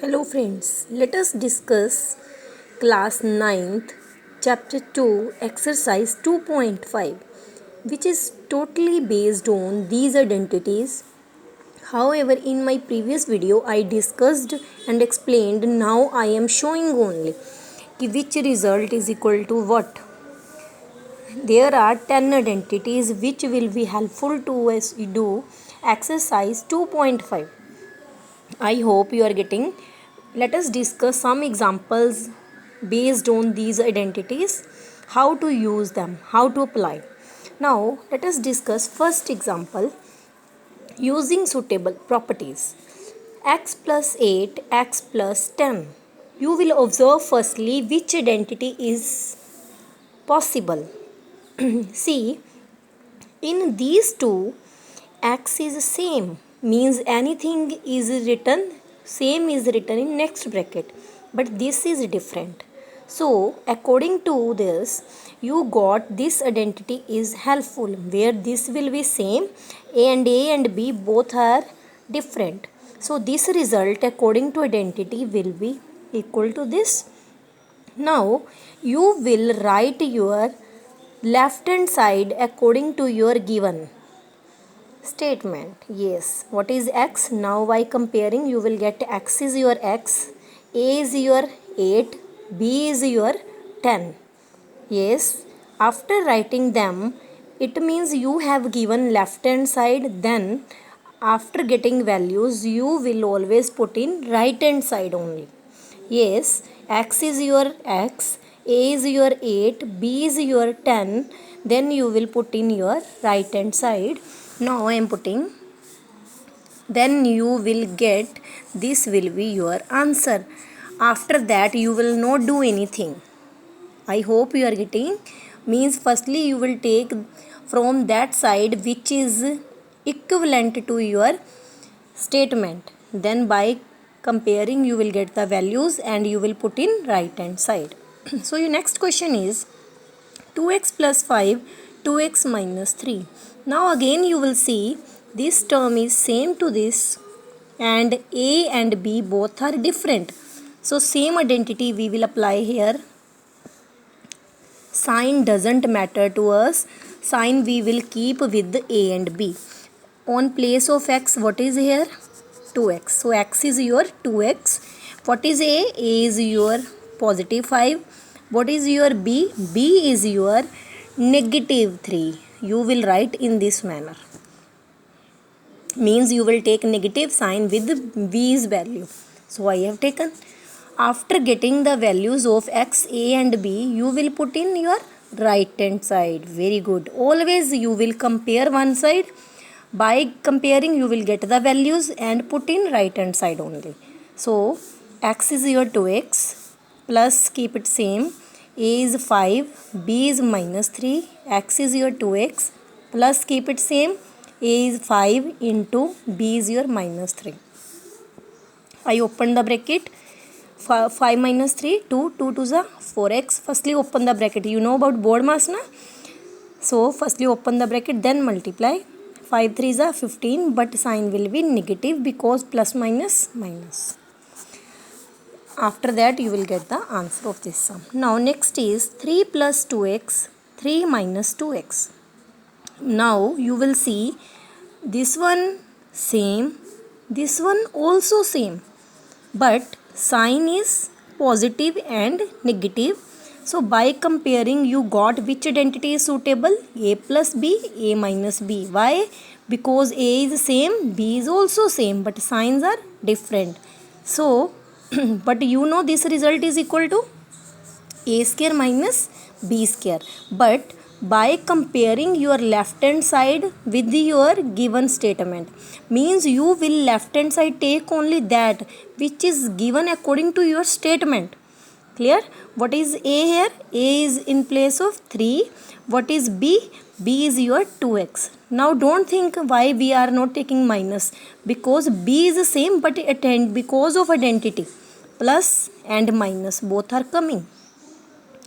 Hello friends, let us discuss class 9th chapter 2 exercise 2.5 which is totally based on these identities. However, in my previous video I discussed and explained. Now I am showing only which result is equal to what. There are 10 identities which will be helpful to us do exercise 2.5. I hope you are getting. Let us discuss some examples based on these identities, how to use them, how to apply. Now, let us discuss first example using suitable properties. X plus 8, x plus 10. You will observe firstly which identity is possible. See, in these two, x is same, means anything is written same is written in next bracket, but this is different. So according to this, you got this identity is helpful, where this will be same, a and b both are different. So this result according to identity will be equal to this. Now you will write your left hand side according to your given statement. Yes, what is x? Now by comparing you will get x is your x, a is your 8, b is your 10. Yes, after writing them, it means you have given left hand side, then after getting values you will always put in right hand side only. Yes, x is your x, a is your 8, b is your 10, then you will put in your right hand side. Now I am putting, then you will get, this will be your answer. After that you will not do anything. I hope you are getting. Means firstly you will take from that side which is equivalent to your statement, then by comparing you will get the values and you will put in right hand side. So your next question is 2x plus 5, 2x minus 3. Now again you will see this term is same to this, and a and b both are different. So same identity we will apply here. Sign doesn't matter to us. Sign we will keep with a and b. On place of x, what is here? 2x. So x is your 2x. What is a? A is your positive 5. What is your b? B is your negative 3. You will write in this manner. Means you will take negative sign with b's value. So I have taken. After getting the values of x, a and b, you will put in your right hand side. Very good. Always you will compare one side. By comparing you will get the values and put in right hand side only. So x is your 2x plus, keep it same, a is 5, b is minus 3, x is your 2x plus, keep it same, a is 5 into b is your minus 3. I open the bracket. 5 minus 3, 2, 2 to the 4x. Firstly open the bracket. You know about board mass na? So firstly open the bracket, then multiply. 5 3 is 15, but sign will be negative because plus minus minus. After that you will get the answer of this sum. Now next is 3 plus 2x, 3 minus 2x. Now you will see this one same, this one also same, but sign is positive and negative. So by comparing you got which identity is suitable? A plus b, a minus b. Why? Because a is same, b is also same, but signs are different. So but you know this result is equal to a square minus b square. But by comparing your left hand side with your given statement, means you will left hand side take only that which is given according to your statement. Clear? What is a here? A is in place of 3. What is b? B is your 2x. Now don't think why we are not taking minus, because b is the same, but because of identity plus and minus both are coming.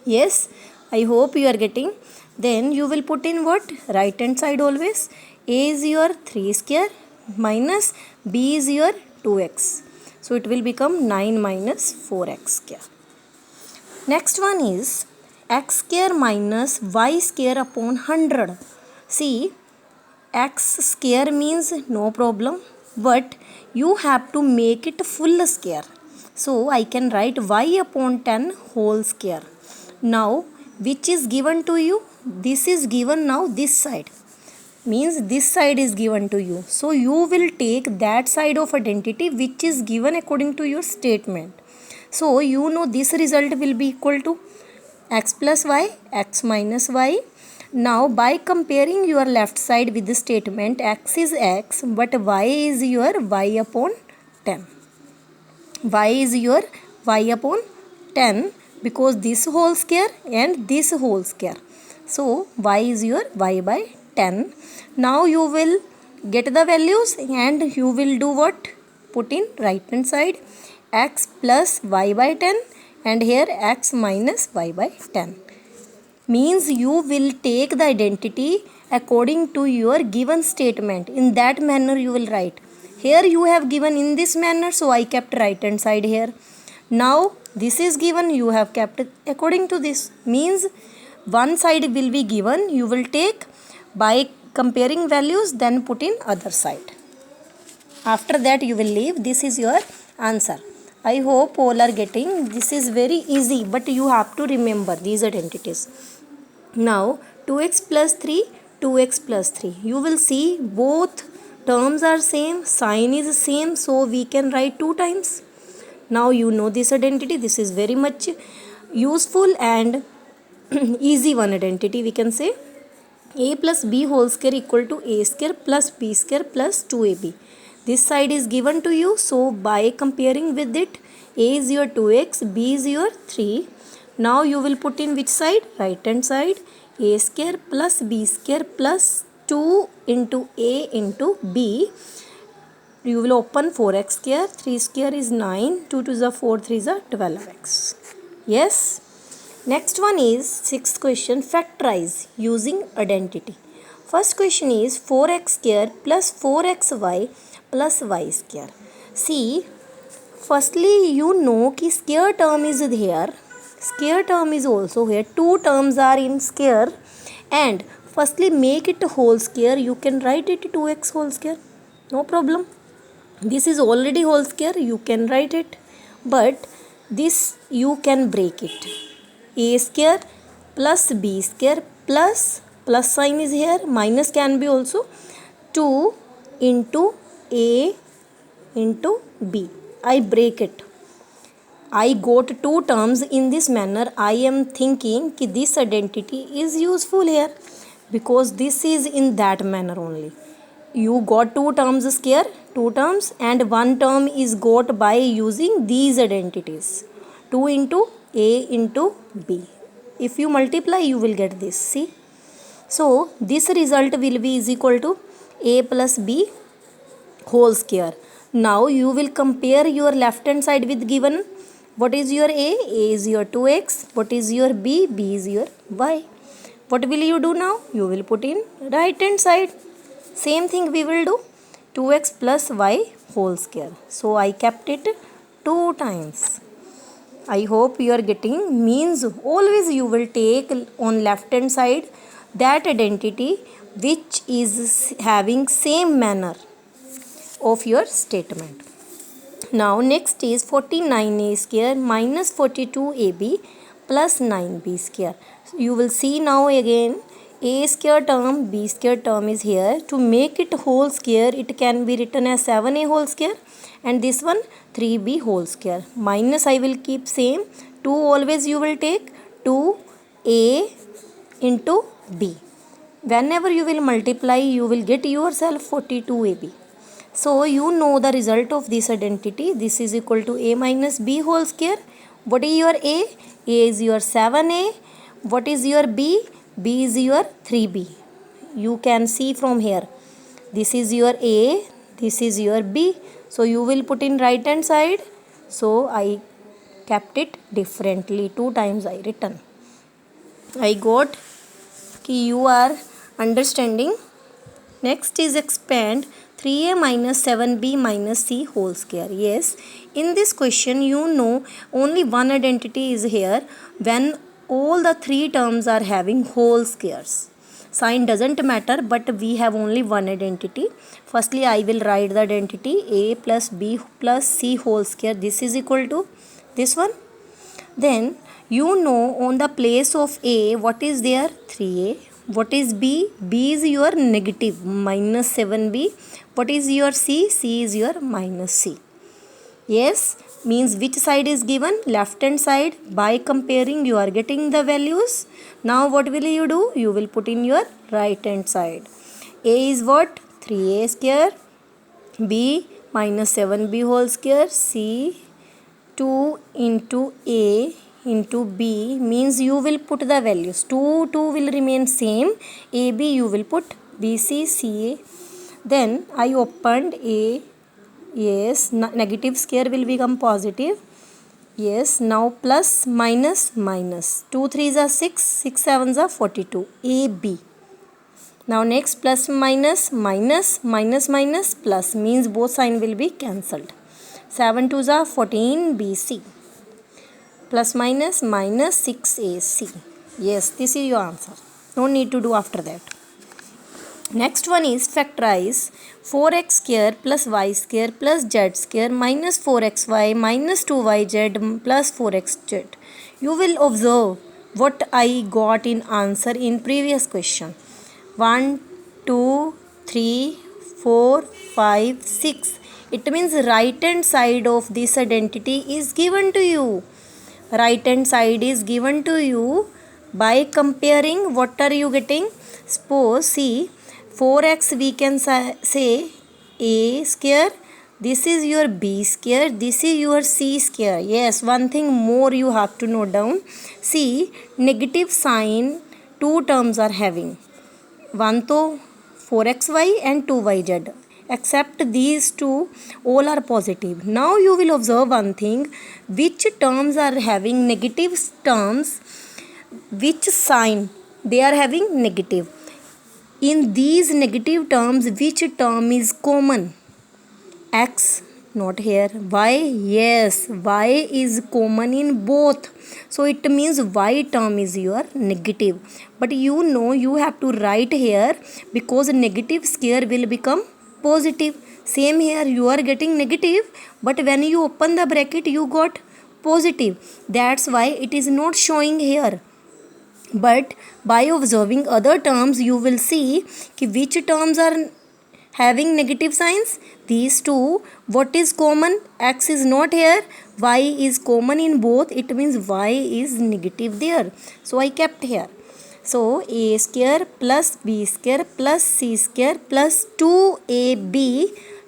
Yes, I hope you are getting. Then you will put in what? Right hand side always. A is your 3 square minus b is your 2x. So it will become 9 minus 4x square. Next one is x square minus y square upon 100. See, x square means no problem, but you have to make it full square. So I can write y upon 10 whole square. Now which is given to you? This is given now this side. Means this side is given to you. So you will take that side of identity which is given according to your statement. So you know this result will be equal to x plus y, x minus y. Now by comparing your left side with the statement, x is x but y is your y upon 10. Y is your y upon 10 because this whole square and this whole square. So y is your y by 10. Now you will get the values and you will do what? Put in right hand side x plus y by 10 and here x minus y by 10. Means you will take the identity according to your given statement. In that manner you will write. Here you have given in this manner, so I kept right hand side here. Now this is given, you have kept according to this. Means one side will be given, you will take by comparing values, then put in other side. After that you will leave. This is your answer. I hope all are getting. This is very easy, but you have to remember these identities. Now 2x plus 3, 2x plus 3. You will see both terms are same, sign is same, so we can write 2 times. Now you know this identity. This is very much useful and easy one identity. We can say a plus b whole square equal to a square plus b square plus 2ab. This side is given to you, so by comparing with it, a is your 2x, b is your 3. Now you will put in which side? Right hand side. A square plus b square plus 2 into a into b. You will open 4x square. 3 square is 9. 2 to the 4, 3 is 12x. Yes. Next one is sixth question. Factorize using identity. First question is 4x square plus 4xy plus y square. See, firstly you know कि square term is here. Square term is also here. 2 terms are in square. And firstly make it whole square. You can write it 2x whole square. No problem. This is already whole square. You can write it. But this you can break it. A square plus b square plus sign is here. Minus can be also 2 into a into b. I break it. I got 2 terms in this manner. I am thinking that this identity is useful here because this is in that manner only. You got 2 terms square, 2 terms, and 1 term is got by using these identities. 2 into a into b. If you multiply, you will get this. See? So this result will be is equal to a plus b whole square. Now you will compare your left hand side with given. What is your a? A is your 2x. What is your b? B is your y. What will you do now? You will put in right hand side. Same thing we will do. 2x plus y whole square. So I kept it 2 times. I hope you are getting. Means always you will take on left hand side that identity which is having same manner of your statement. Now next is 49a square minus 42ab plus 9b square. You will see now again a square term, b square term is here. To make it whole square, it can be written as 7a whole square and this one 3b whole square. Minus I will keep same. 2 always you will take 2a into b. Whenever you will multiply, you will get yourself 42ab. So you know the result of this identity. This is equal to a minus b whole square. What is your a? A is your 7a. What is your b? B is your 3b. You can see from here. This is your a. This is your b. So you will put in right hand side. So I kept it differently. 2 times I written. I got कि you are understanding. Next is expand 3a minus 7b minus c whole square. Yes, in this question you know only one identity is here when all the three terms are having whole squares. Sign doesn't matter, but we have only one identity. Firstly, I will write the identity a plus b plus c whole square. This is equal to this one. Then you know on the place of a what is there? 3a. What is b? B is your negative minus 7b. What is your c? C is your minus c. Yes, means which side is given? Left hand side. By comparing you are getting the values. Now what will you do? You will put in your right hand side. A is what? 3a square. B minus 7b whole square. C 2 into a into b means you will put the values. 2 will remain same. AB you will put BC CA. Then I opened a. Yes, negative square will become positive. Yes, now plus minus minus. 2 3s are 6, 6 7s are 42. AB. Now next plus minus minus minus minus plus means both sign will be cancelled. 7 2s are 14 BC. Plus minus minus 6AC. Yes, this is your answer. No need to do after that. Next one is factorize 4x square plus y square plus z square minus 4xy minus 2yz plus 4xz. You will observe what I got in answer in previous question. 1, 2, 3, 4, 5, 6. It means right hand side of this identity is given to you. Right hand side is given to you. By comparing, what are you getting? Suppose see 4x we can say a square. This is your b square. This is your c square. Yes, one thing more you have to note down. See, negative sign two terms are having. One to 4xy and 2yz. Except these two all are positive. Now you will observe one thing, which terms are having negative terms, which sign they are having negative. In these negative terms, which term is common? X, not here. Y, yes, y is common in both. So it means y term is your negative. But you know you have to write here because negative square will become positive. Same here, you are getting negative, but when you open the bracket you got positive. That's why it is not showing here. But by observing other terms you will see which terms are having negative signs. These two. What is common? X is not here, y is common in both. It means y is negative there, so I kept here. So a square plus b square plus c square plus 2ab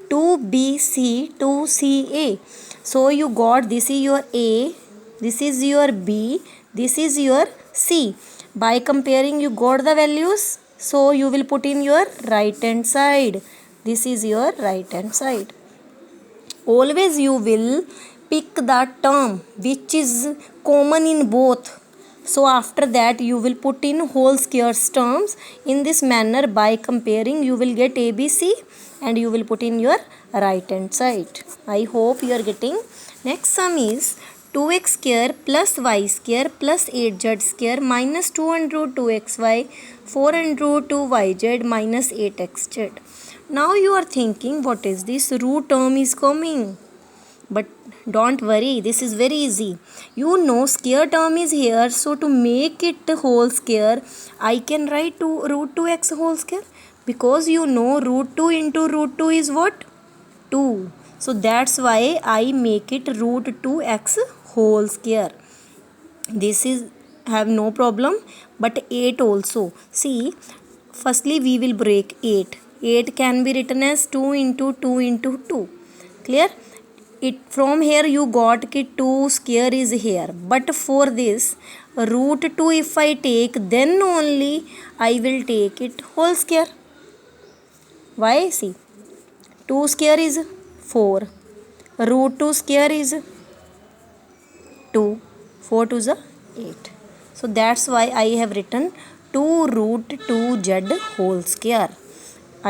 2bc 2ca. So you got this is your a, this is your b, this is your c. By comparing you got the values, so you will put in your right hand side. This is your right hand side. Always you will pick the term which is common in both. So after that you will put in whole squares terms. In this manner, by comparing you will get ABC and you will put in your right hand side. I hope you are getting. Next sum is 2x square plus y square plus 8z square minus 2 under root 2xy 4 under root 2yz minus 8xz. Now you are thinking, what is this? Root term is coming. But don't worry, this is very easy. You know square term is here, so to make it whole square, I can write to root 2x whole square, because you know root 2 into root 2 is what? 2. So that's why I make it root 2x whole square. This is have no problem. But 8 also. See, firstly we will break 8. 8 can be written as 2 into 2 into 2. Clear? It from here you got that 2 square is here. But for this root 2 if I take, then only I will take it whole square. Why? See, 2 square is 4. Root 2 square is 2. 4 to the 8. So that's why I have written 2 root 2z whole square.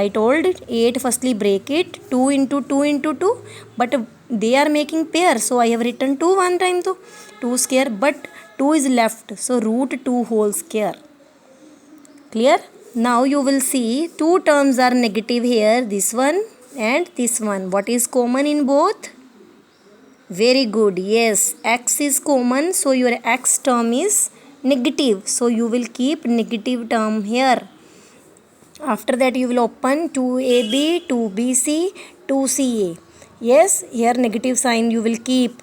I told 8 firstly break it 2 into 2 into 2, but they are making pair, so I have written 2 one time to 2 square, but 2 is left, so root 2 whole square. Clear? Now you will see two terms are negative here, this one and this one. What is common in both? Very good. Yes, x is common, so your x term is negative. So you will keep negative term here. After that you will open 2ab, 2bc, 2ca. Yes, here negative sign you will keep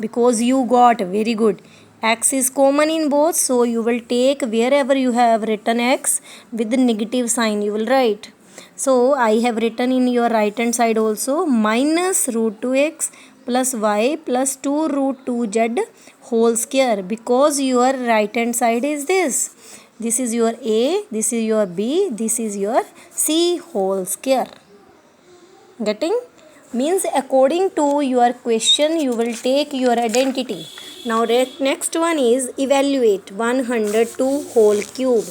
because you got. Very good. X is common in both, so you will take wherever you have written x with the negative sign you will write. So I have written in your right hand side also minus root 2x plus y plus 2 root 2z whole square, because your right hand side is this. This is your a, this is your b, this is your c whole square. Getting? Means according to your question you will take your identity. Now next one is evaluate 102 whole cube.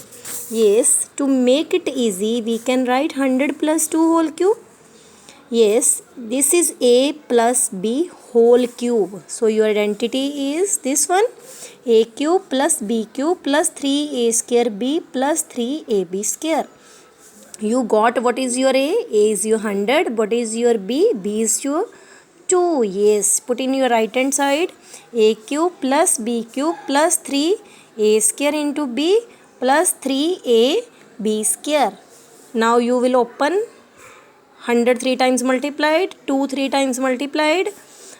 Yes, to make it easy we can write 100 plus 2 whole cube. Yes, this is a plus b whole cube. So your identity is this one, a cube plus b cube plus 3a square b plus 3ab square. You got what is your a is your 100, what is your b is your 2. Yes, put in your right hand side, a cube plus b cube plus 3a square into b plus 3ab square. Now you will open 100 3 times multiplied, 2 3 times multiplied,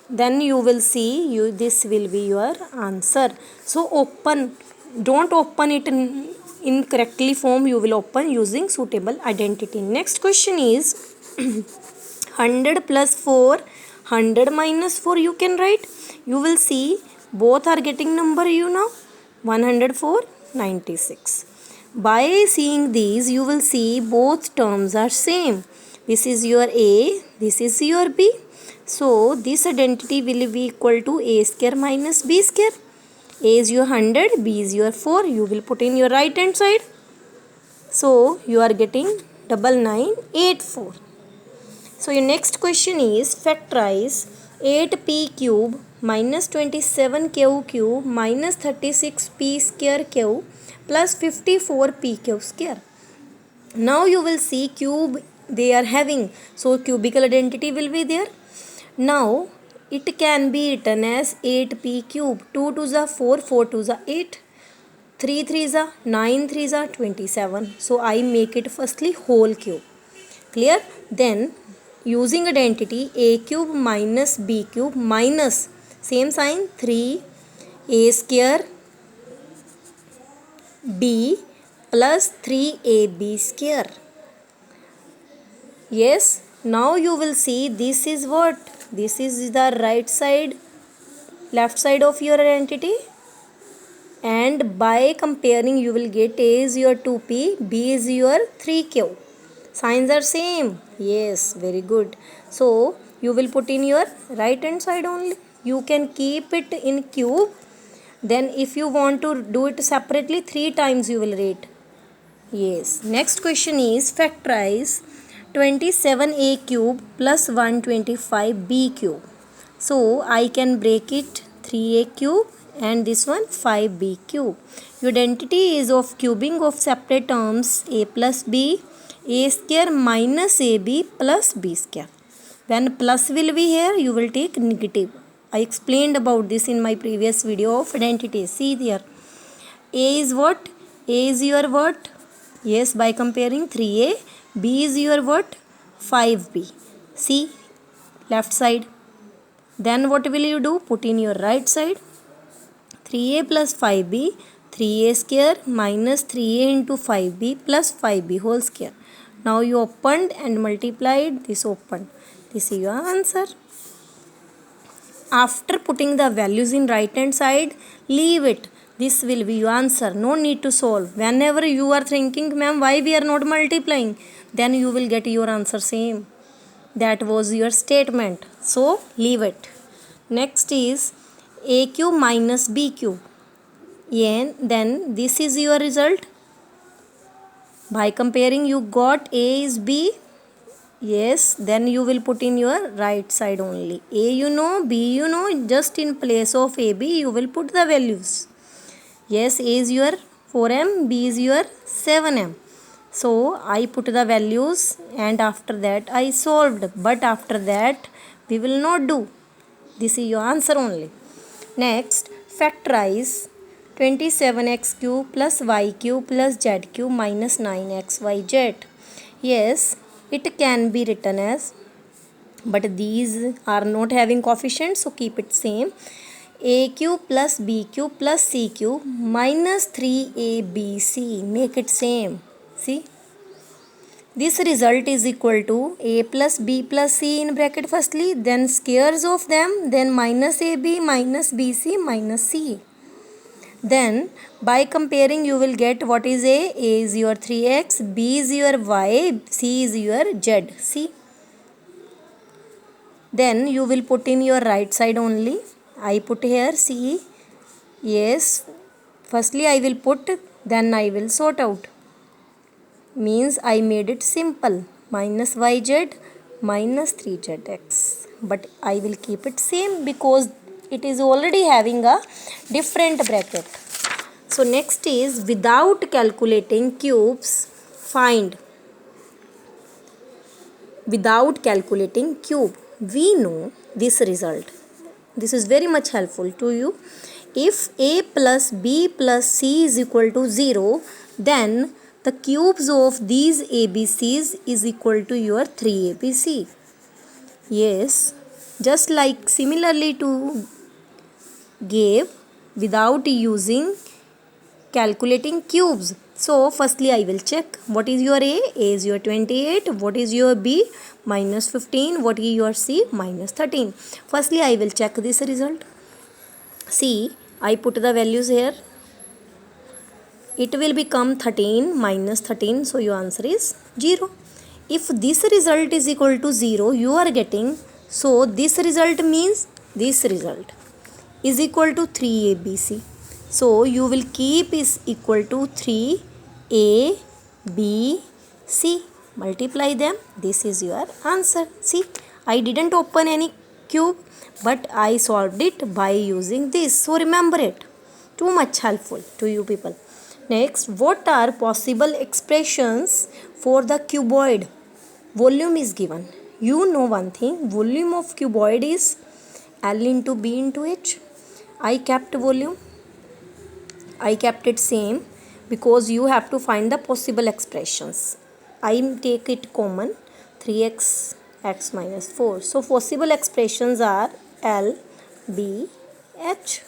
then you will see this will be your answer. So open, don't open it in correctly form, you will open using suitable identity. Next question is 100 plus 4, 100 minus 4 you can write. You will see both are getting number 104, 96. By seeing these you will see both terms are same. This is your a, this is your b. So this identity will be equal to a square minus b square. A is your 100, b is your 4. You will put in your right hand side. So you are getting 9984. So your next question is factorize 8p cube minus 27q cube minus 36p square cube plus 54p cube square. Now you will see cube they are having, so cubical identity will be there. Now it can be written as 8p cube, 2 2s are 4, 4 2s are 8, 3 3s are 9, 3s are 27. So I make it firstly whole cube. Clear? Then using identity a cube minus b cube minus same sign 3a square b plus 3ab square. Yes, now you will see this is what? This is the right side, left side of your identity, and by comparing you will get a is your 2p, b is your 3q. Signs are same. Yes, very good. So you will put in your right hand side only. You can keep it in cube. Then if you want to do it separately, 3 times you will write. Yes. Next question is factorize 27a cube plus 125b cube. So I can break it 3a cube and this one 5b cube. Your identity is of cubing of separate terms a plus b, a square minus ab plus b square. When plus will be here, you will take negative. I explained about this in my previous video of identity. See there. A is what? A is your what? Yes, by comparing 3a. B is your what? 5b. See, left side. Then what will you do? Put in your right side. 3a plus 5b, 3a square minus 3a into 5b plus 5b whole square. Now you opened and multiplied, this opened. This is your answer. After putting the values in right hand side, leave it. This will be your answer. No need to solve. Whenever you are thinking, ma'am, why we are not multiplying? Then you will get your answer same. That was your statement. So leave it. Next is a cube minus b cube. And then this is your result. By comparing you got a is b, Yes, then you will put in your right side only. A you know, B you know, just in place of AB you will put the values. Yes, A is your 4m, B is your 7m. So I put the values and after that I solved. But after that we will not do. This is your answer only. Next, factorize 27x cube plus y cube plus z cube minus 9xyz. Yes, it can be written as, but these are not having coefficients, so keep it same. A cube plus b cube plus c cube minus 3abc. Make it same. See? This result is equal to a plus b plus c in bracket firstly, then squares of them, then minus ab minus bc minus c. Then by comparing you will get what is a is your 3x, b is your y, c is your z. See? Then you will put in your right side only. I put here c. Yes. Firstly I will put, then I will sort out. Means I made it simple. Minus yz minus 3zx. But I will keep it same because it is already having a different bracket. So next is without calculating cubes, find. Without calculating cube, we know this result. This is very much helpful to you. If a plus b plus c is equal to 0, then the cubes of these ABCs is equal to your 3ABC. Yes, just like similarly to gave without using calculating cubes. So firstly I will check what is your A is your 28, what is your B minus 15, what is your C minus 13. Firstly I will check this result. See, I put the values here. It will become 13 minus 13, so your answer is 0. If this result is equal to 0, you are getting, so this result means this result is equal to 3ABC. So you will keep is equal to 3A, B, C. Multiply them. This is your answer. See, I didn't open any cube, but I solved it by using this. So remember it. Too much helpful to you people. Next, what are possible expressions for the cuboid? Volume is given. You know one thing, volume of cuboid is L into B into H. I kept volume. I kept it same because you have to find the possible expressions. I take it common, 3x x minus 4. So possible expressions are L, B, H.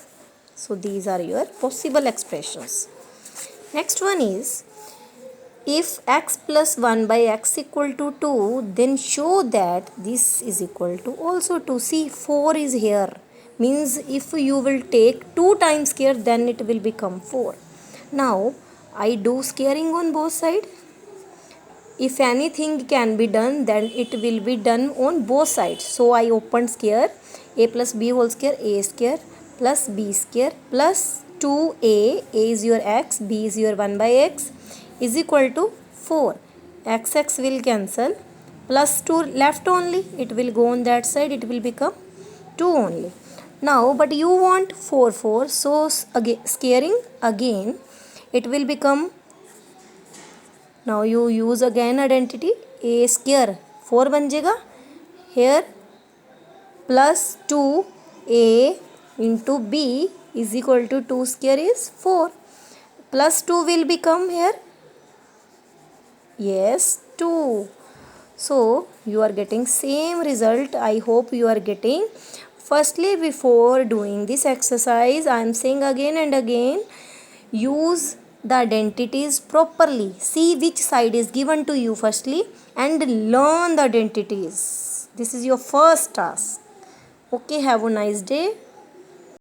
So these are your possible expressions. Next one is, if x plus 1 by x equal to 2, then show that this is equal to also 2. See, 4 is here. Means if you will take 2 times square, then it will become 4. Now, I do squaring on both sides. If anything can be done, then it will be done on both sides. So, I opened square, a plus b whole square, a square plus b square plus 2a, a is your x, b is your 1 by x is equal to 4. X will cancel, plus 2 left only, it will go on that side, it will become 2 only. Now, but you want 4, so again, squaring again, it will become, now you use again identity, a square 4 ban jayega, here plus 2a into b is equal to 2 square is 4, plus 2 will become here, yes, 2. So you are getting same result. I hope you are getting. Firstly, before doing this exercise, I am saying again and again, use the identities properly. See which side is given to you firstly and learn the identities. This is your first task. Okay, have a nice day.